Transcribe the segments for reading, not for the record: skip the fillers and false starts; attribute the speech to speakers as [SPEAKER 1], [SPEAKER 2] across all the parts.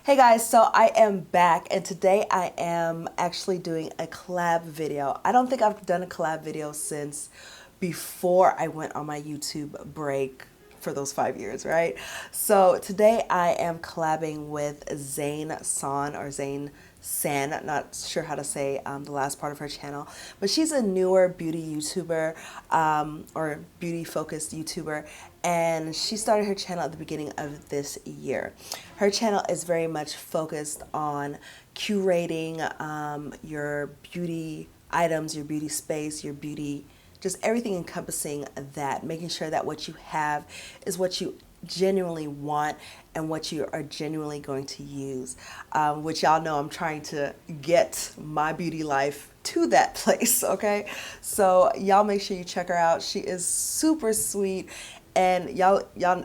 [SPEAKER 1] Hey guys, so I am back and today I am actually doing a collab video. I don't think I've done a collab video since before I went on my YouTube break for those 5 years, right? So today I am collabing with Zeyn San or Zeyn San, not sure how to say the last part of her channel, but she's a newer beauty YouTuber or beauty focused YouTuber, and she started her channel at the beginning of this year. Her channel is very much focused on curating your beauty items, your beauty space, your beauty, just everything encompassing that, making sure that what you have is what you genuinely want and what you are genuinely going to use, which y'all know I'm trying to get my beauty life to that place, okay? So y'all make sure you check her out. She is super sweet, and y'all,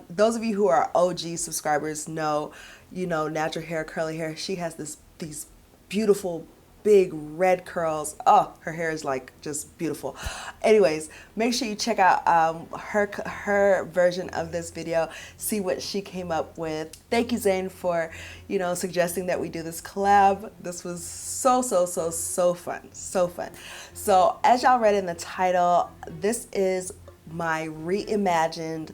[SPEAKER 1] those of you who are OG subscribers know, you know, natural hair, curly hair. She has these beautiful big red curls. Oh, her hair is like just beautiful. Anyways, make sure you check out her version of this video, see what she came up with. Thank you, Zeyn, for, you know, suggesting that we do this collab. This was so fun, so fun. So as y'all read in the title, this is my reimagined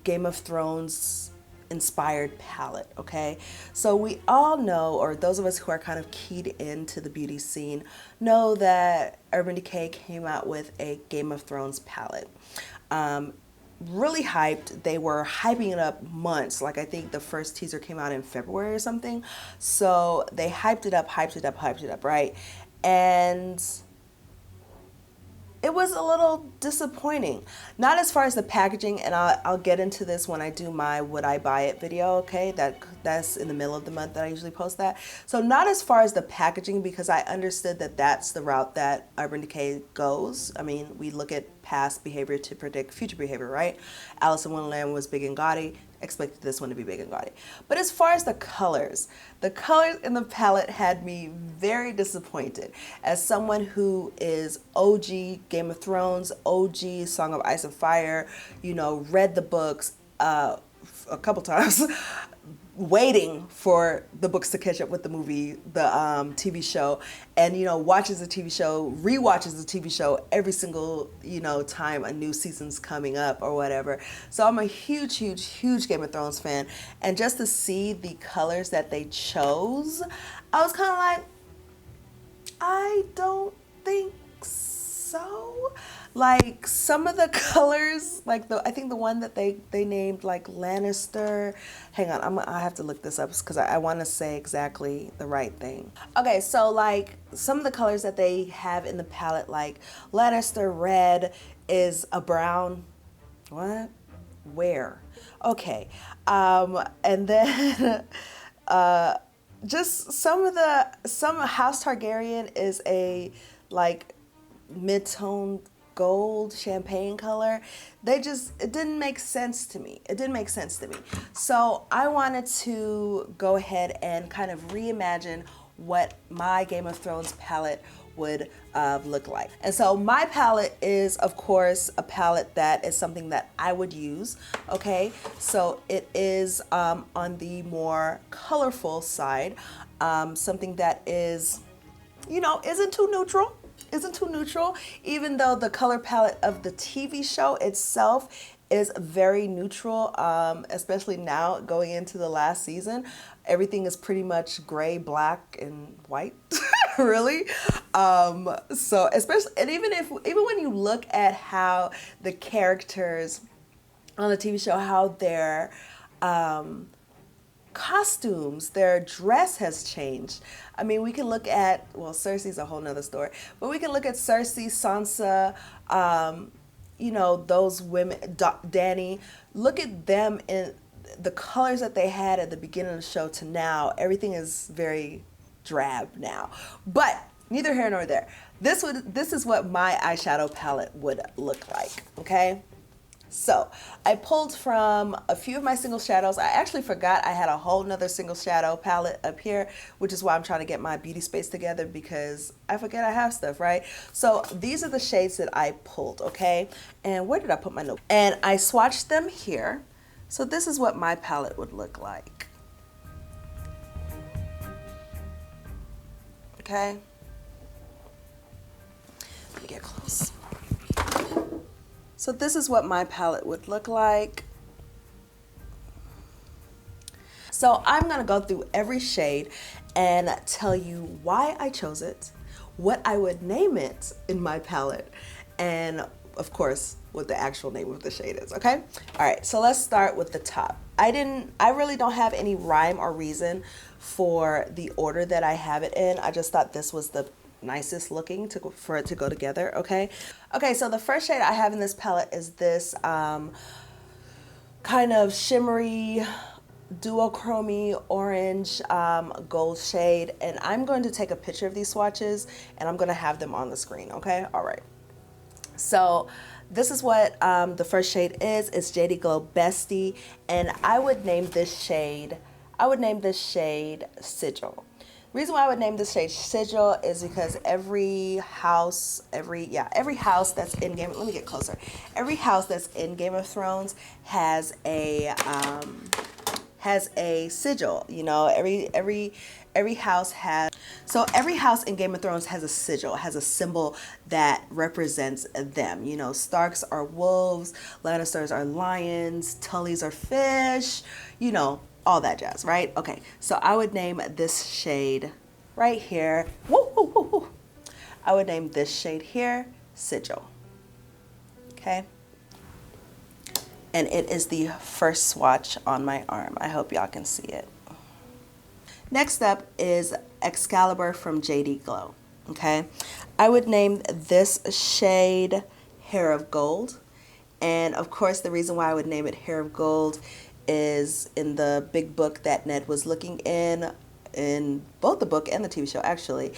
[SPEAKER 1] Game of Thrones inspired palette, okay? So we all know, or those of us who are kind of keyed into the beauty scene, know that Urban Decay came out with a Game of Thrones palette. Really hyped. They were hyping it up months. Like, I think the first teaser came out in February or something. So they hyped it up, right? And it was a little disappointing. Not as far as the packaging, and I'll get into this when I do my Would I Buy It video, okay? That's in the middle of the month that I usually post that. So not as far as the packaging, because I understood that that's the route that Urban Decay goes. I mean, we look at past behavior to predict future behavior, right? Alice in Wonderland was big and gaudy. Expected this one to be big and gaudy. But as far as the colors in the palette had me very disappointed. As someone who is OG Game of Thrones, OG Song of Ice and Fire, you know, read the books a couple times, waiting for the books to catch up with the movie, the TV show, and, you know, watches the TV show, rewatches the TV show every single, you know, time a new season's coming up or whatever. So I'm a huge Game of Thrones fan, and just to see the colors that they chose, I was kind of like, I don't think so. Like, some of the colors, like I think the one that they named like Lannister. Hang on, I have to look this up because I want to say exactly the right thing. Okay, so like some of the colors that they have in the palette, like Lannister red is a brown. What? Where? Okay, and then just some House Targaryen is a like mid-tone gold champagne color. It didn't make sense to me. So I wanted to go ahead and kind of reimagine what my Game of Thrones palette would look like. And so my palette is, of course, a palette that is something that I would use, okay? So it is on the more colorful side, something that is, you know, isn't too neutral, even though the color palette of the TV show itself is very neutral, especially now going into the last season. Everything is pretty much gray, black, and white, really. So especially, and even when you look at how the characters on the TV show, how their costumes, their dress has changed. I mean, we can look at, well, Cersei's a whole nother story, but we can look at Cersei, Sansa, you know, those women, Dany. Look at them in the colors that they had at the beginning of the show to now. Everything is very drab now, but neither here nor there. This is what my eyeshadow palette would look like, okay? So I pulled from a few of my single shadows. I actually forgot I had a whole nother single shadow palette up here, which is why I'm trying to get my beauty space together, because I forget I have stuff, right? So these are the shades that I pulled, okay? And where did I put my note? And I swatched them here. So this is what my palette would look like. okay? Let me get close. So this is what my palette would look like. So I'm gonna go through every shade and tell you why I chose it, what I would name it in my palette, and of course, what the actual name of the shade is, okay? All right, so let's start with the top. I really don't have any rhyme or reason for the order that I have it in. I just thought this was the nicest looking for it to go together, okay? Okay, so the first shade I have in this palette is this kind of shimmery duochromy orange gold shade, and I'm going to take a picture of these swatches and I'm going to have them on the screen, okay? All right. So this is what the first shade is. It's JD Glow Bestie, and I would name this shade Sigil. The reason why I would name this shade Sigil is because every house that's in Game, let me get closer. Every house that's in Game of Thrones has a sigil. You know, every house has, so every house in Game of Thrones has a sigil, has a symbol that represents them. You know, Starks are wolves, Lannisters are lions, Tullys are fish, you know, all that jazz, right? Okay, so I would name this shade right here, I would name this shade here Sigil, okay? And it is the first swatch on my arm. I hope y'all can see it. Next up is Excalibur from JD Glow, okay? I would name this shade Hair of Gold. And of course, the reason why I would name it Hair of Gold is in the big book that Ned was looking in both the book and the TV show actually,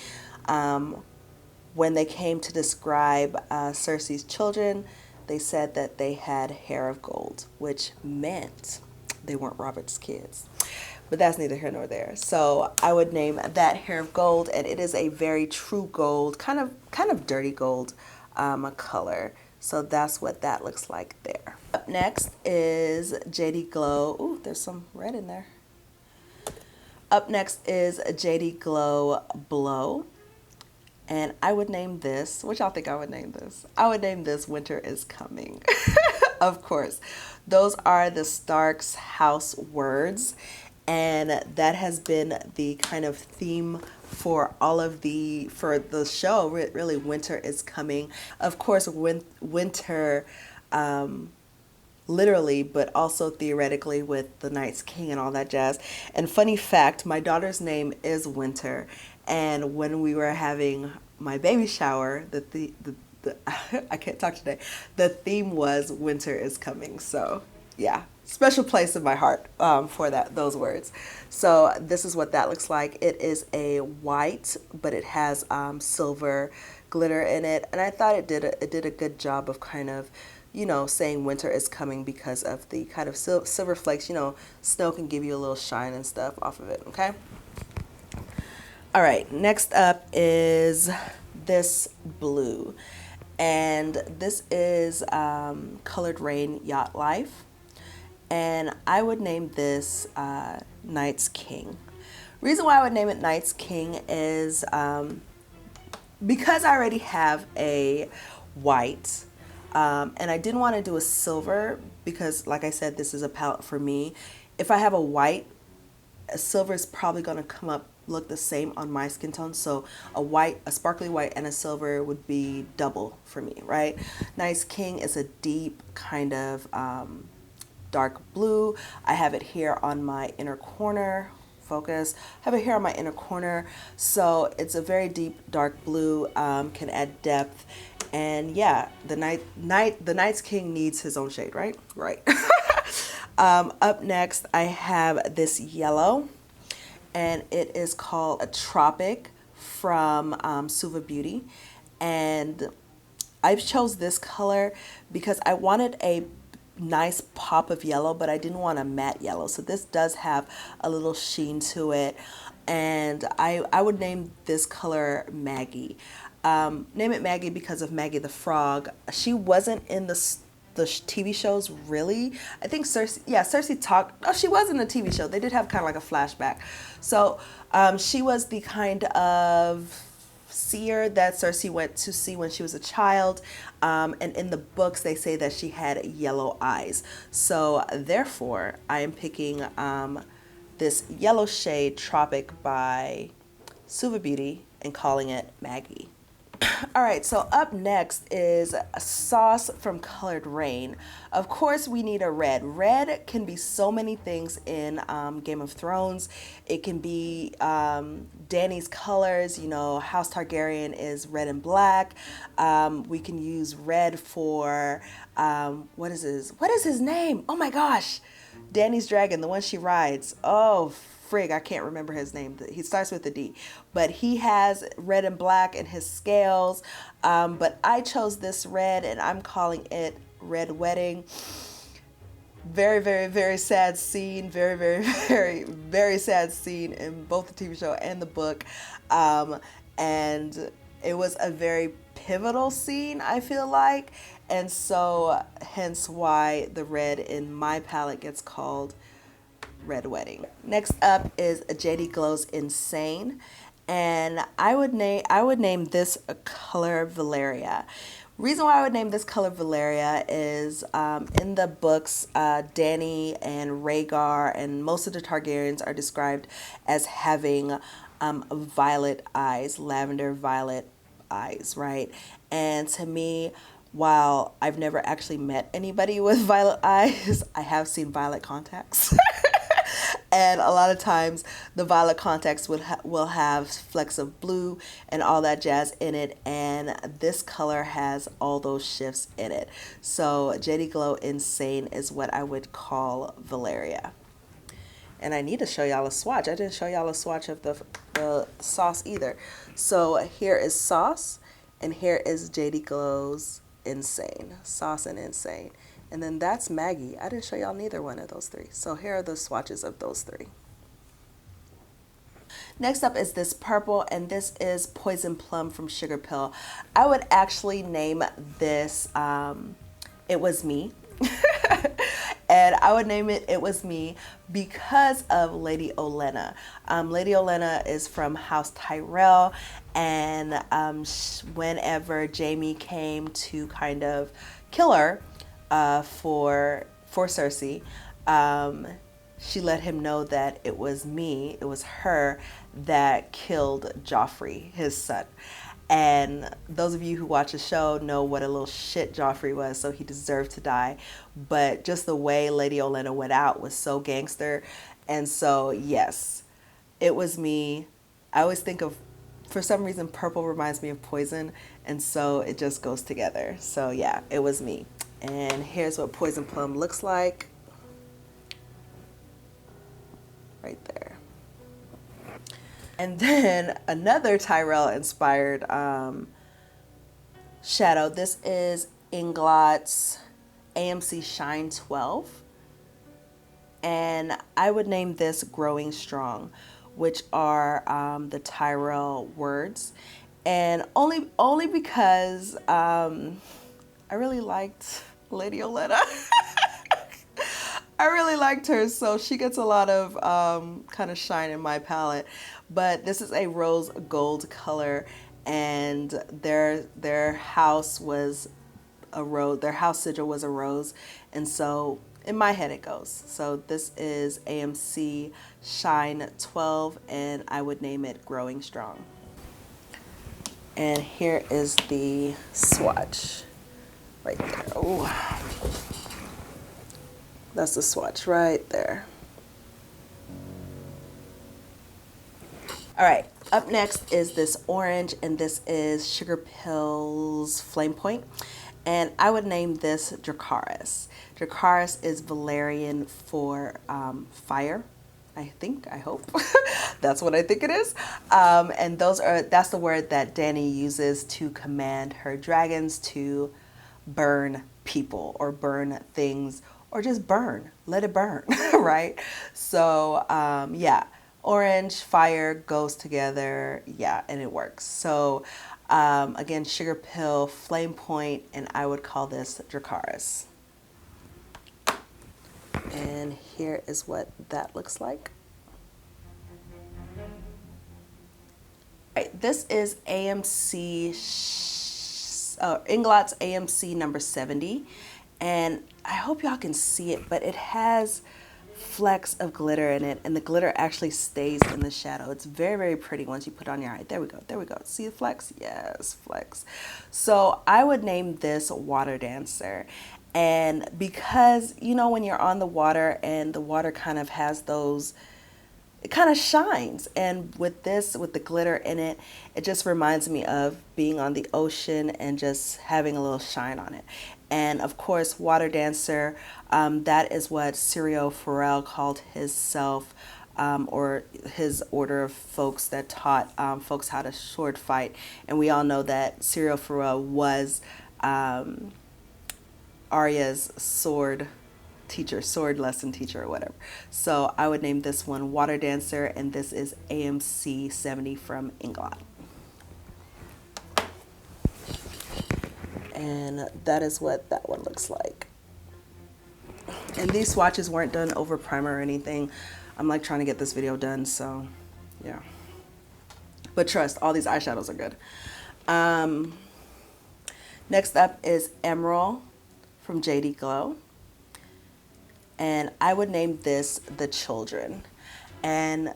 [SPEAKER 1] when they came to describe Cersei's children, they said that they had hair of gold, which meant they weren't Robert's kids. But that's neither here nor there. So I would name that Hair of Gold, and it is a very true gold, kind of dirty gold color. So that's what that looks like there. Up next is JD Glow. Ooh, there's some red in there. Up next is JD Glow Blow. And I would name this, what y'all think I would name this? I would name this Winter is Coming. Of course. Those are the Starks house words. And that has been the kind of theme for the show, really. Winter is coming. Of course, winter, literally, but also theoretically with the Night's King and all that jazz. And funny fact, my daughter's name is Winter. And when we were having my baby shower, I can't talk today, the theme was Winter is Coming. So yeah, special place in my heart for those words. So this is what that looks like. It is a white, but it has silver glitter in it, and I thought it did a good job of kind of, you know, saying winter is coming because of the kind of silver flakes. You know, snow can give you a little shine and stuff off of it. Okay. All right, next up is this blue, and this is Colored Rain Yacht Life, and I would name this Night's King. Reason why I would name it Night's King is because I already have a white, and I didn't want to do a silver because, like I said, this is a palette for me. If I have a white, a silver is probably going to look the same on my skin tone. So a sparkly white and a silver would be double for me, right? Night's King is a deep kind of dark blue. I have it here on my inner corner. Focus. I have it here on my inner corner. So it's a very deep dark blue, can add depth. And yeah, the Night's King needs his own shade, right? Right. Up next, I have this yellow, and it is called a Tropic from Suva Beauty. And I chose this color because I wanted a nice pop of yellow, but I didn't want a matte yellow. So this does have a little sheen to it. And I would name this color Maggie. Name it Maggie because of Maggie the Frog. She wasn't in the the TV shows, really. I think Cersei, yeah, Cersei talked, oh, she was in the TV show. They did have kind of like a flashback. So she was the kind of seer that Cersei went to see when she was a child. And in the books, they say that she had yellow eyes. So therefore, I am picking this yellow shade, Tropic by Suva Beauty, and calling it Maggie. All right, so up next is a sauce from Colored Raine. Of course, we need a red. Red can be so many things in Game of Thrones. It can be Dany's colors. You know, House Targaryen is red and black. We can use red for, what is his name? Oh my gosh. Dany's dragon, the one she rides. Oh, frig, I can't remember his name. He starts with a D, but he has red and black in his scales. But I chose this red, and I'm calling it Red Wedding. Very, very, very sad scene. Very, very, very, very sad scene in both the TV show and the book. And it was a very pivotal scene, I feel like. And so hence why the red in my palette gets called Red Wedding. Next up is a JD Glow's Insane, and I would name this a color Valeria. Reason why I would name this color Valeria is in the books, Dany and Rhaegar and most of the Targaryens are described as having violet eyes, lavender violet eyes, right? And to me, while I've never actually met anybody with violet eyes, I have seen violet contacts. And a lot of times the violet contacts will have flecks of blue and all that jazz in it. And this color has all those shifts in it. So JD Glow Insane is what I would call Valeria. And I need to show y'all a swatch. I didn't show y'all a swatch of the sauce either. So here is sauce, and here is JD Glow's Insane. Sauce and Insane. And then that's Maggie. I didn't show y'all neither one of those three. So here are the swatches of those three. Next up is this purple, and this is Poison Plum from Sugar Pill. I would actually name this It Was Me. And I would name it It Was Me because of Lady Olenna. Lady Olenna is from House Tyrell, and whenever Jaime came to kind of kill her for Cersei, she let him know that it was her that killed Joffrey, his son. And those of you who watch the show know what a little shit Joffrey was, so he deserved to die. But just the way Lady Olenna went out was so gangster. And so, yes, It Was Me. I always think of, for some reason, purple reminds me of poison, and so it just goes together. So yeah, It Was Me. And here's what Poison Plum looks like. Right there. And then another Tyrell-inspired shadow. This is Inglot's AMC Shine 12. And I would name this Growing Strong, which are the Tyrell words. And only because I really liked Lady Olenna. I really liked her, so she gets a lot of kind of shine in my palette. But this is a rose gold color, and their house was a rose. Their house sigil was a rose, and so in my head it goes. So this is AMC Shine 12, and I would name it Growing Strong. And here is the swatch right there. Ooh. That's the swatch right there. All right, up next is this orange, and this is Sugar Pill's Flame Point. And I would name this Dracarys. Dracarys is Valerian for fire. I hope. That's what I think it is. And that's the word that Dany uses to command her dragons to burn people or burn things, or just burn, let it burn, right? So yeah, orange, fire goes together, yeah, and it works. So again, Sugar Pill, Flame Point, and I would call this Dracarys. And here is what that looks like. Right, this is AMC, Inglot's AMC number 70. And I hope y'all can see it, but it has flecks of glitter in it, and the glitter actually stays in the shadow. It's very, very pretty once you put it on your eye. There we go, there we go. See the flecks? Yes, flecks. So I would name this Water Dancer. And because, you know, when you're on the water and the water kind of has those, it kind of shines, and with this, with the glitter in it, it just reminds me of being on the ocean and just having a little shine on it. And of course, Water Dancer, that is what Cyril Farrell called himself, or his order of folks that taught folks how to sword fight. And we all know that Cyril Farrell was Arya's sword teacher, sword lesson teacher, or whatever. So I would name this one Water Dancer, and this is AMC 70 from Inglot. And that is what that one looks like. And these swatches weren't done over primer or anything. I'm like trying to get this video done, so yeah. But trust, all these eyeshadows are good. Next up is Emeril from JD Glow. And I would name this The Children. And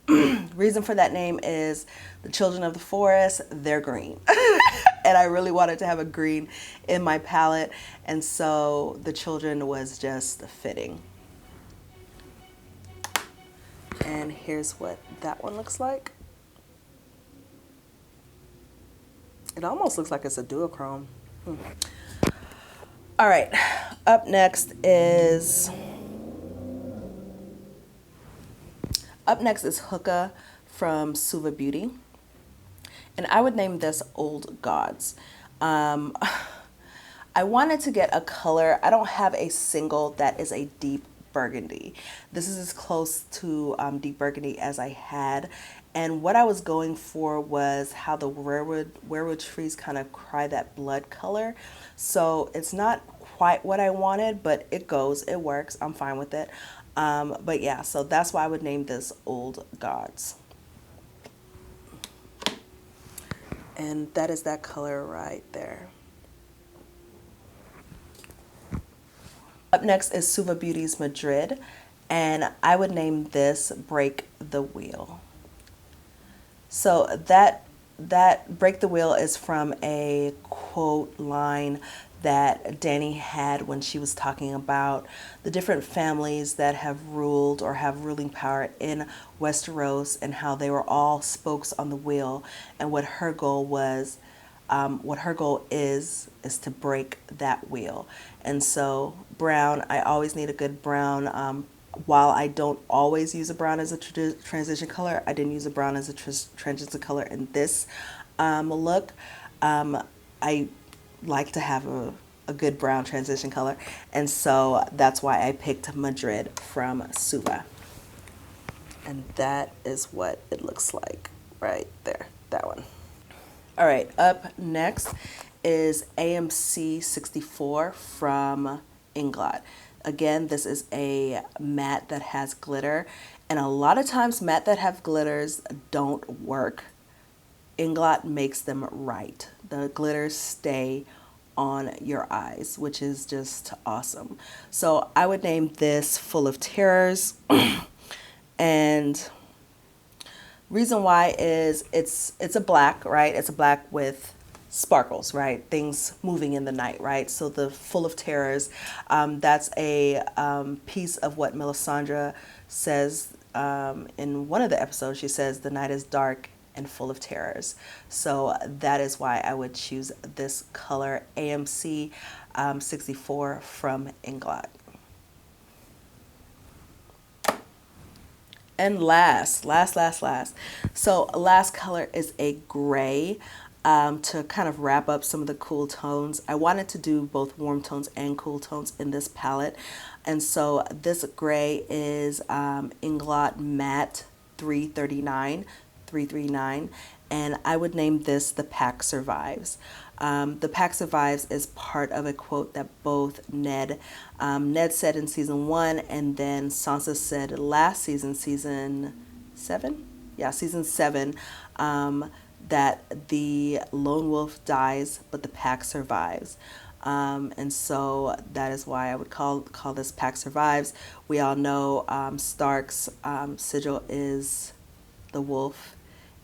[SPEAKER 1] reason for that name is the children of the forest, they're green. And I really wanted to have a green in my palette, and so The Children was just fitting. And here's what that one looks like. It almost looks like it's a duochrome. All right, up next is Hookah from Suva Beauty. And I would name this Old Gods. I wanted to get a color. I don't have a single that is a deep burgundy. This is as close to deep burgundy as I had. And what I was going for was how the werewood trees kind of cry that blood color. So it's not quite what I wanted, but it goes, it works. I'm fine with it. But yeah, so that's why I would name this Old Gods. And that is that color right there. Up next is Suva Beauty's Madrid, and I would name this Break the Wheel. So that Break the Wheel is from a quote line that Dani had when she was talking about the different families that have ruled or have ruling power in Westeros, and how they were all spokes on the wheel, and what her goal was, what her goal is to break that wheel. And so brown, I always need a good brown. While I don't always use a brown as a transition color, I didn't use a brown as a transition color in this look. I like to have a good brown transition color, and so that's why I picked Madrid from Suva. And that is what it looks like right there, that one. All right, up next is AMC 64 from Inglot. Again, this is a matte that has glitter, and a lot of times matte that have glitters don't work. Inglot makes them right. The glitters stay on your eyes, which is just awesome. So I would name this Full of Terrors. And reason why is it's a black, right? It's a black with sparkles, right? Things moving in the night, right? So the Full of Terrors, that's a piece of what Melisandre says in one of the episodes. She says the night is dark and full of terrors. So that is why I would choose this color, AMC 64 from Inglot. And last. So last color is a gray. To kind of wrap up some of the cool tones, I wanted to do both warm tones and cool tones in this palette. And so this gray is Inglot Matte 339, and I would name this The Pack Survives. The Pack Survives is part of a quote that both Ned said in season 1, and then Sansa said last season, season 7? Yeah, season 7, that the lone wolf dies, but the pack survives. And so that is why I would call this Pack Survives. We all know Stark's sigil is the wolf,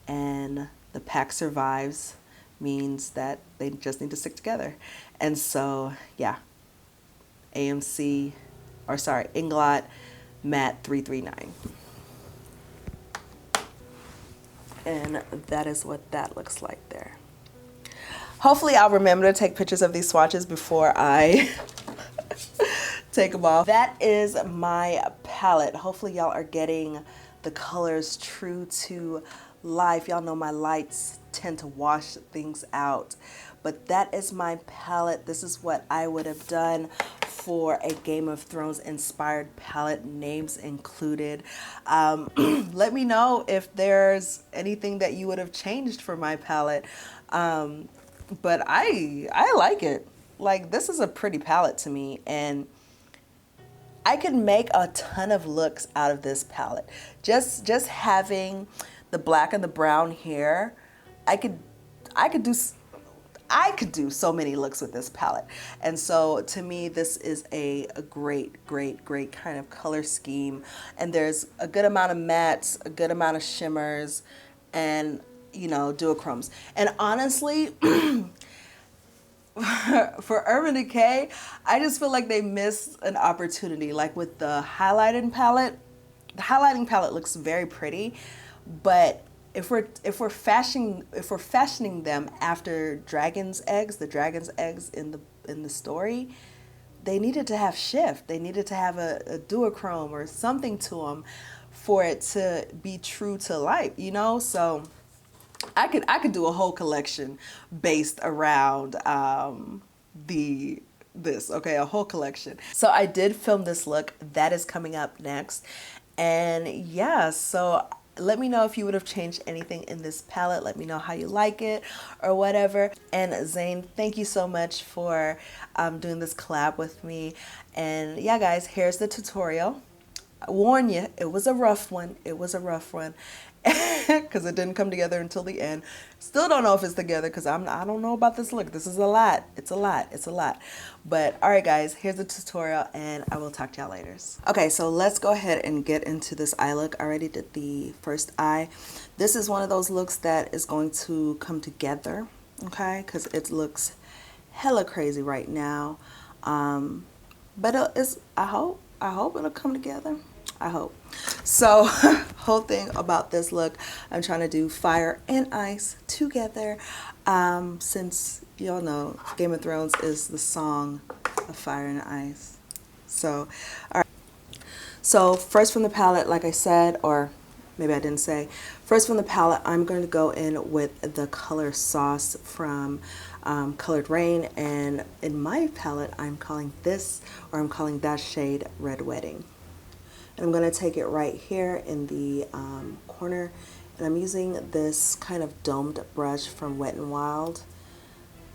[SPEAKER 1] and the pack survives means that they just need to stick together. And so, yeah, Inglot Matte 339. And that is what that looks like there. Hopefully I'll remember to take pictures of these swatches before I take them off. That is my palette. Hopefully y'all are getting the colors true to life. Y'all know my lights tend to wash things out, but that is my palette. This is what I would have done for a Game of Thrones inspired palette, names included. Let me know if there's anything that you would have changed for my palette. But I like it. Like, this is a pretty palette to me, and I could make a ton of looks out of this palette. Just having the black and the brown hair, I could do so many looks with this palette. And so to me, this is a great kind of color scheme. And there's a good amount of mattes, a good amount of shimmers, and, you know, duochromes. And honestly, for Urban Decay, I just feel like they missed an opportunity. Like with the highlighting palette looks very pretty, but if we're fashioning them after dragon's eggs, the dragon's eggs in the story, they needed to have shift. They needed to have a duochrome or something to them for it to be true to life, you know? So I could do a whole collection based around a whole collection. So I did film this look that is coming up next, and yeah, so let me know if you would have changed anything in this palette. Let me know how you like it or whatever. And Zeyn, thank you so much for doing this collab with me. And yeah, guys, here's the tutorial. I warn you, it was a rough one. It was a rough one because it didn't come together until the end. Still don't know if it's together because I don't know about this look. This is a lot. It's a lot. But all right, guys, here's the tutorial, and I will talk to y'all later. Okay, so let's go ahead and get into this eye look. I already did the first eye. This is one of those looks that is going to come together, okay, because it looks hella crazy right now. But I hope it'll come together. I hope. So whole thing about this look, I'm trying to do fire and ice together, since y'all know Game of Thrones is the song of fire and ice. So all right, so first from the palette, like I said, or maybe I didn't say, first from the palette, I'm going to go in with the color Sauce from Colored Raine, and in my palette I'm calling that shade Red Wedding. And I'm going to take it right here in the corner, and I'm using this kind of domed brush from Wet n Wild,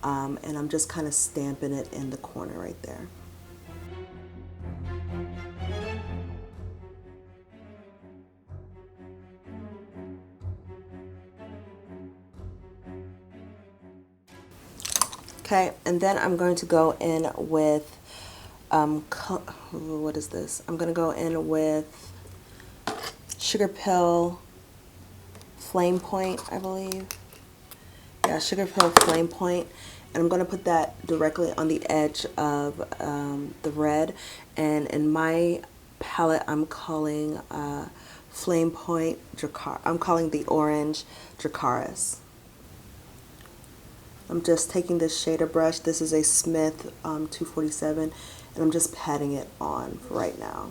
[SPEAKER 1] and I'm just kind of stamping it in the corner right there. Okay, and then I'm going to go in with what is this? I'm going to go in with Sugar Pill Flame Point, I believe. Yeah, Sugar Pill Flame Point. And I'm going to put that directly on the edge of the red. And in my palette, I'm calling Flame Point Dracar. I'm calling the orange Dracaris. I'm just taking this shader brush. This is a Smith 247. And I'm just patting it on right now.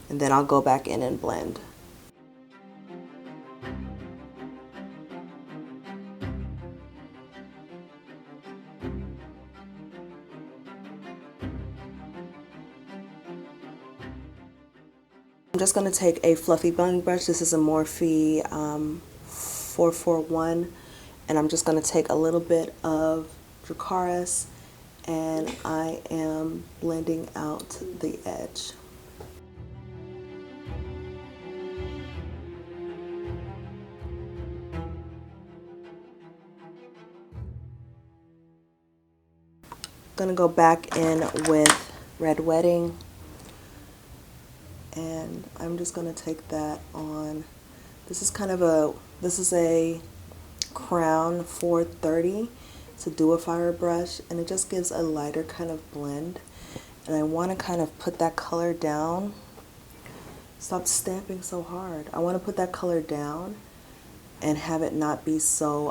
[SPEAKER 1] And then I'll go back in and blend. I'm just going to take a fluffy blending brush. This is a Morphe 441, and I'm just going to take a little bit of Dracaris and I am blending out the edge. Gonna go back in with Red Wedding, and I'm just gonna take that on. This is a Crown 430. It's a duifier brush, and it just gives a lighter kind of blend. And I want to kind of put that color down. Stop stamping so hard. I want to put that color down and have it not be so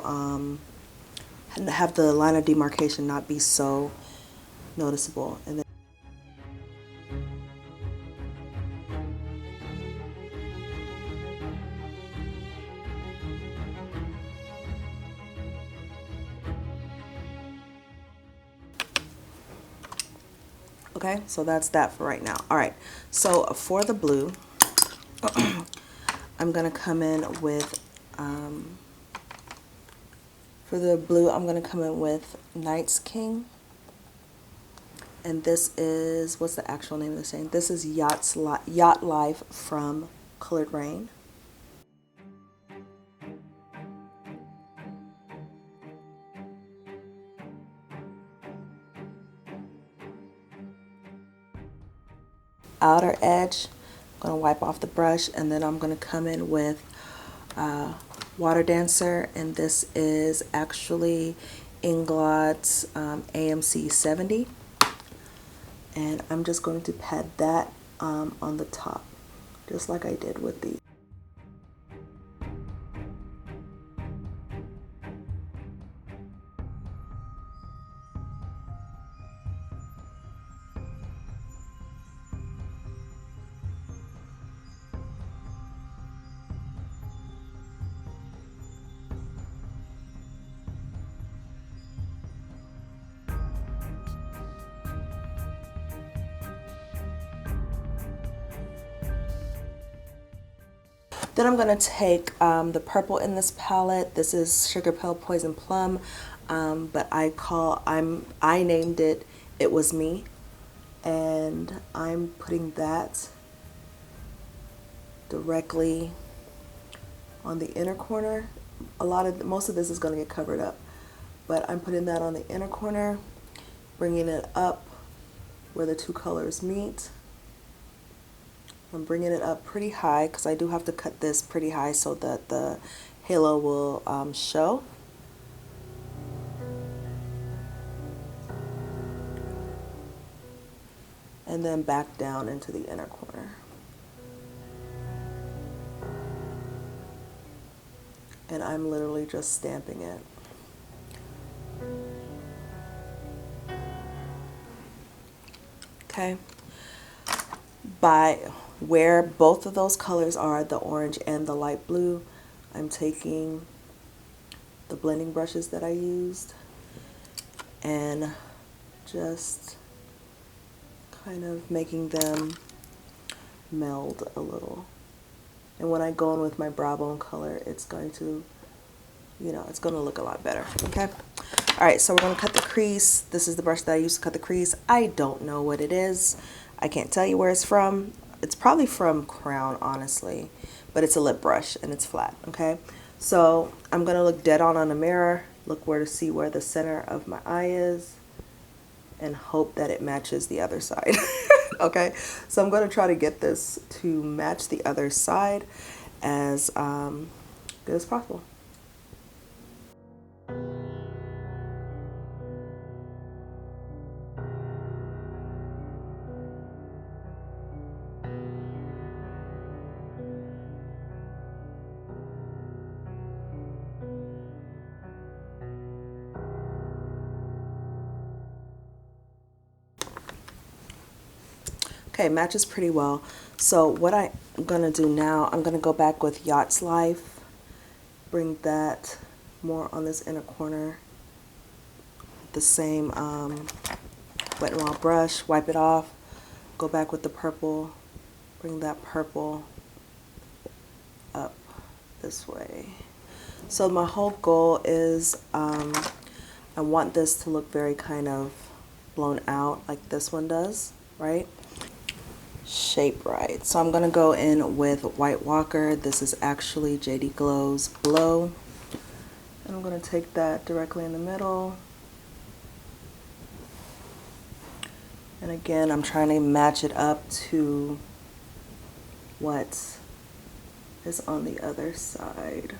[SPEAKER 1] and have the line of demarcation not be so noticeable. And then okay, so that's that for right now. All right, so for the blue, I'm gonna come in with Night's King. And this is, what's the actual name of the shade? This is Yacht Life from Colored Raine. Outer edge, I'm going to wipe off the brush, and then I'm going to come in with Water Dancer, and this is actually Inglott's AMC 70. And I'm just going to pat that on the top, just like I did with these. Then I'm going to take the purple in this palette. This is Sugar Pill Poison Plum, but I named it It Was Me, and I'm putting that directly on the inner corner. Most of this is going to get covered up, but I'm putting that on the inner corner, bringing it up where the two colors meet. I'm bringing it up pretty high because I do have to cut this pretty high so that the halo will show. And then back down into the inner corner. And I'm literally just stamping it. Okay. By where both of those colors are, the orange and the light blue, I'm taking the blending brushes that I used and just kind of making them meld a little. And when I go in with my brow bone color, it's going to, it's going to look a lot better. Okay. All right, so we're going to cut the crease. This is the brush that I used to cut the crease. I don't know what it is. I can't tell you where it's from. It's probably from Crown, honestly, but it's a lip brush and it's flat. Okay. So I'm going to look dead on a mirror, look where to see where the center of my eye is, and hope that it matches the other side. Okay, so I'm going to try to get this to match the other side as good as possible. Okay, matches pretty well. So what I'm gonna do now, I'm gonna go back with Yacht's Life, bring that more on this inner corner, the same Wet n Wild brush, wipe it off, go back with the purple, bring that purple up this way. So my whole goal is I want this to look very kind of blown out like this one does, right? Shape right. So I'm going to go in with White Walker. This is actually JD Glow's Blow. And I'm going to take that directly in the middle. And again, I'm trying to match it up to what is on the other side.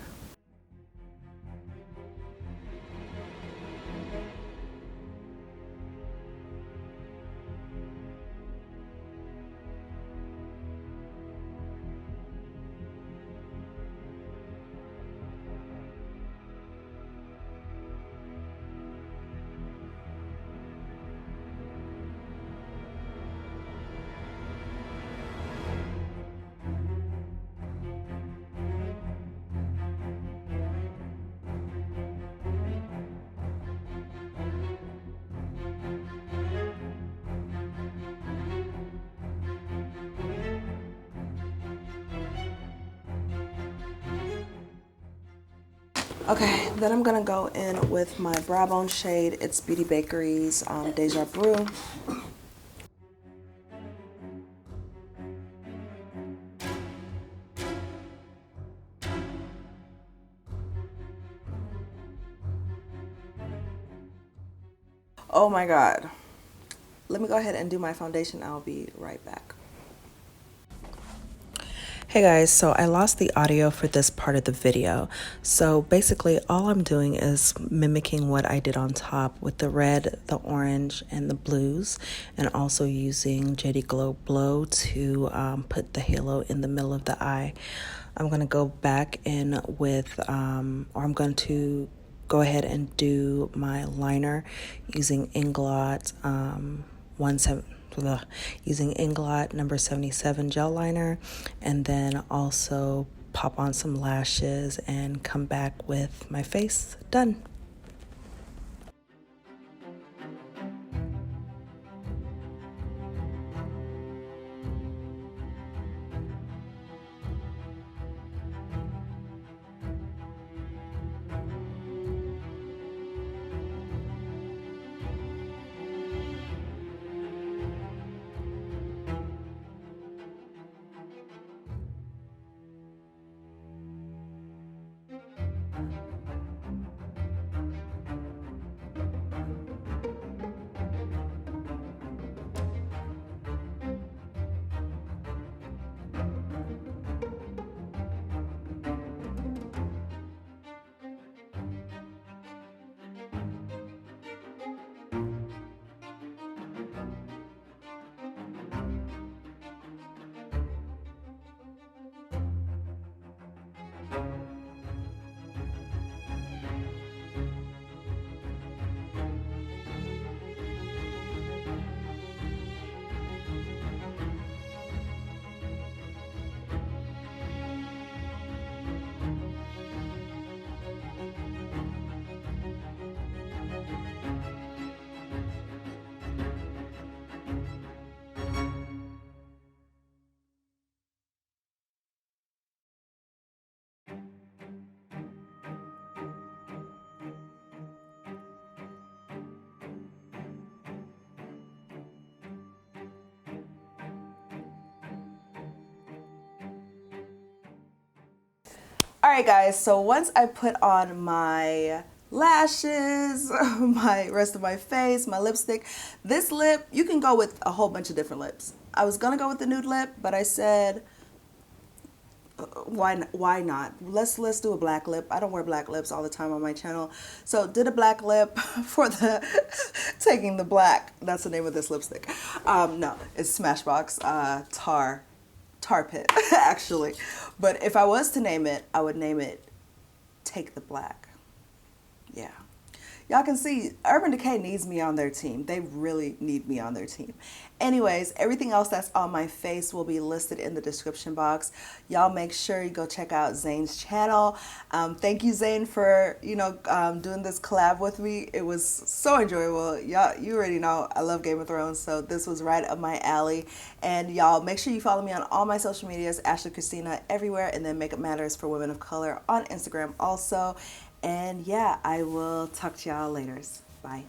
[SPEAKER 1] Okay, then I'm gonna go in with my brow bone shade. It's Beauty Bakery's Deja Brew. Oh my God. Let me go ahead and do my foundation. I'll be right back. Hey guys, so I lost the audio for this part of the video. So basically all I'm doing is mimicking what I did on top with the red, the orange, and the blues, and also using JD Glow Blow to put the halo in the middle of the eye. I'm going to go back in with, or I'm going to go ahead and do my liner using Inglot using Inglot number 77 gel liner, and then also pop on some lashes and come back with my face done. All right, guys, so once I put on my lashes, my rest of my face, my lipstick, this lip, you can go with a whole bunch of different lips. I was gonna go with the nude lip, but I said, why not? Let's do a black lip. I don't wear black lips all the time on my channel. So did a black lip for the taking the black. That's the name of this lipstick. No, it's Smashbox Tar Pit, actually. But if I was to name it, I would name it Take the Black. Yeah. y'all can see Urban Decay needs me on their team. They really need me on their team. Anyways, everything else that's on my face will be listed in the description box. Y'all make sure you go check out Zeyn's channel. Thank you, Zeyn, for doing this collab with me. It was so enjoyable. Y'all, you already know I love Game of Thrones, so this was right up my alley. And y'all make sure you follow me on all my social medias, Ashley Christina everywhere, and then Makeup Matters for Women of Color on Instagram also. And yeah, I will talk to y'all later. Bye.